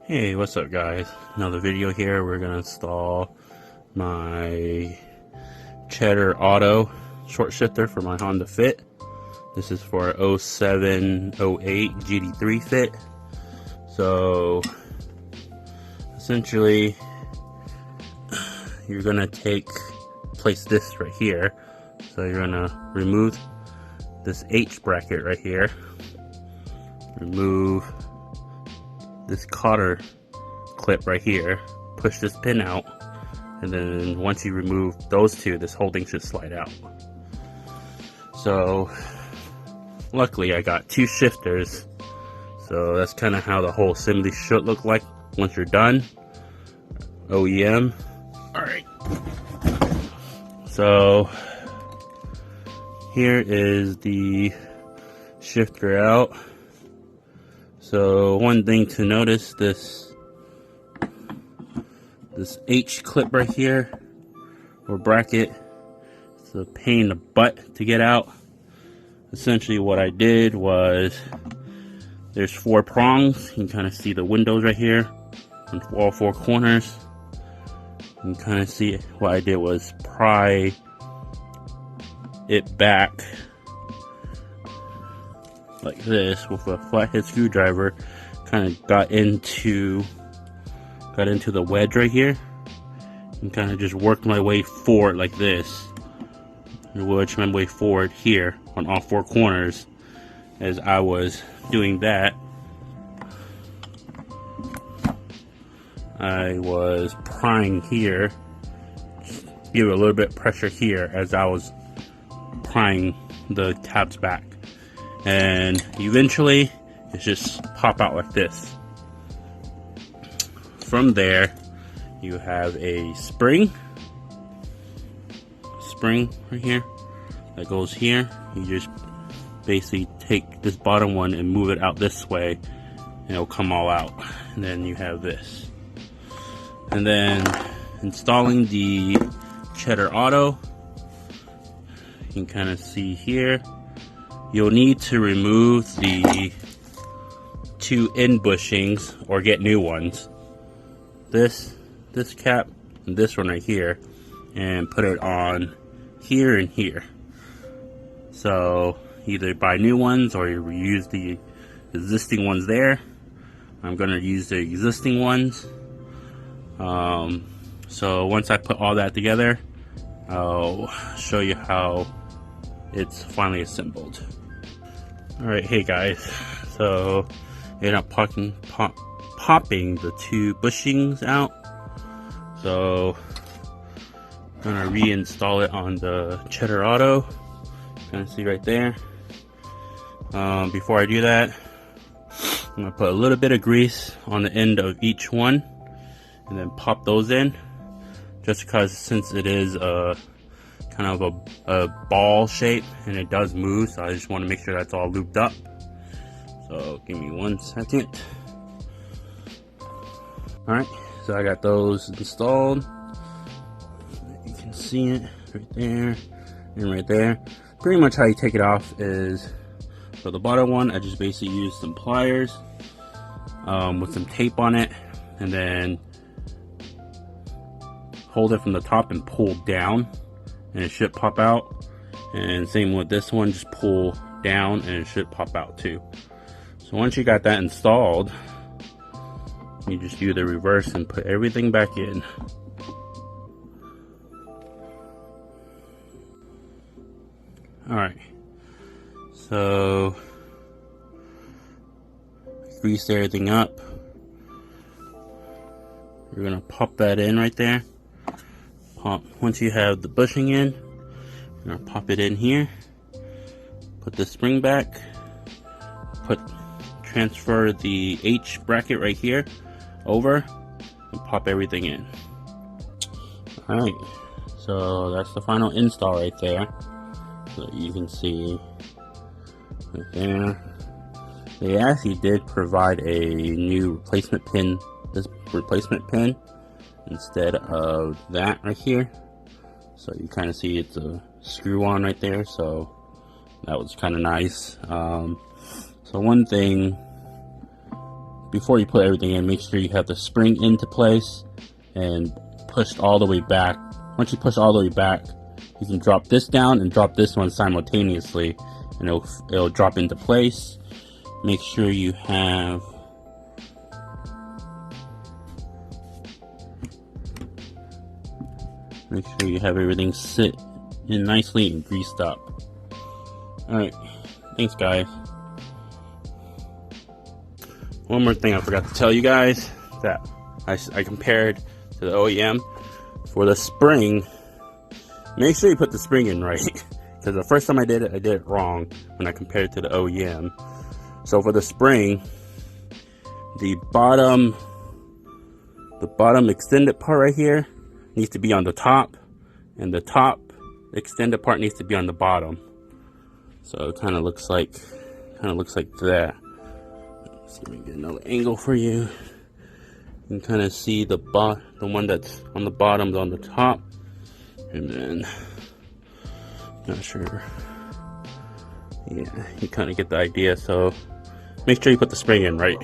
Hey, what's up guys? Another video here. We're gonna install my Chedda Auto short shifter for my Honda Fit. This is for 0708 GD3 Fit. So essentially you're gonna place this right here. So you're gonna remove this H bracket right here, remove this cotter clip right here, push this pin out, and then once you remove those two, this whole thing should slide out. So luckily I got two shifters, so that's kind of how the whole assembly should look like once you're done. OEM. Alright, so here is the shifter out. So one thing to notice, this H clip right here, or bracket, it's a pain in the butt to get out. Essentially what I did was, there's 4 prongs. You can kind of see the windows right here on all 4 corners. You can kind of see what I did was pry it back like this with a flathead screwdriver. Kind of got into the wedge right here, and kind of just worked my way forward like this, and wedged my way forward here on all 4 corners. As I was doing that, I was prying here, give a little bit of pressure here as I was prying the tabs back, and eventually it just pop out like this. From there you have a spring right here that goes here. You just basically take this bottom one and move it out this way, and it'll come all out. And then you have this. And then installing the Chedda Auto, you can kind of see here, you'll need to remove the 2 end bushings or get new ones. This cap and this one right here, and put it on here and here. So either buy new ones or you reuse the existing ones there. I'm gonna use the existing ones. So once I put all that together, I'll show you how it's finally assembled. Alright, hey guys, so I ended up popping the 2 bushings out. So I'm gonna reinstall it on the Chedda Auto. You can see right there. Before I do that, I'm gonna put a little bit of grease on the end of each one and then pop those in, just because since it is a kind of a ball shape and it does move, so I just want to make sure that's all looped up. So give me 1 second. Alright, so I got those installed. You can see it right there and right there. Pretty much how you take it off is, for the bottom one, I just basically use some pliers with some tape on it, and then hold it from the top and pull down, and it should pop out. And same with this one, just pull down and it should pop out too. So once you got that installed, you just do the reverse and put everything back in. Alright, so grease everything up. You're gonna pop that in right there. Once you have the bushing in, you're gonna pop it in here, put the spring back, transfer the H bracket right here over, and pop everything in. Alright, so that's the final install right there. So you can see right there, they actually did provide a new replacement pin, this replacement pin, instead of that right here. So you kind of see it's a screw on right there, so that was kind of nice. So one thing before you put everything in, make sure you have the spring into place and pushed all the way back. Once you push all the way back, you can drop this down and drop this one simultaneously, and it'll drop into place. Make sure you have everything sit in nicely and greased up. Alright, thanks guys. One more thing I forgot to tell you guys, that I compared to the OEM. For the spring, make sure you put the spring in right, because the first time I did it wrong when I compared it to the OEM. So for the spring, the bottom extended part right here needs to be on the top, and the top extended part needs to be on the bottom. So it kind of looks like that. Let's see if we can get another angle for you. You can kind of see the one that's on the bottom is on the top, and then not sure. Yeah, you kind of get the idea. So make sure you put the spring in right.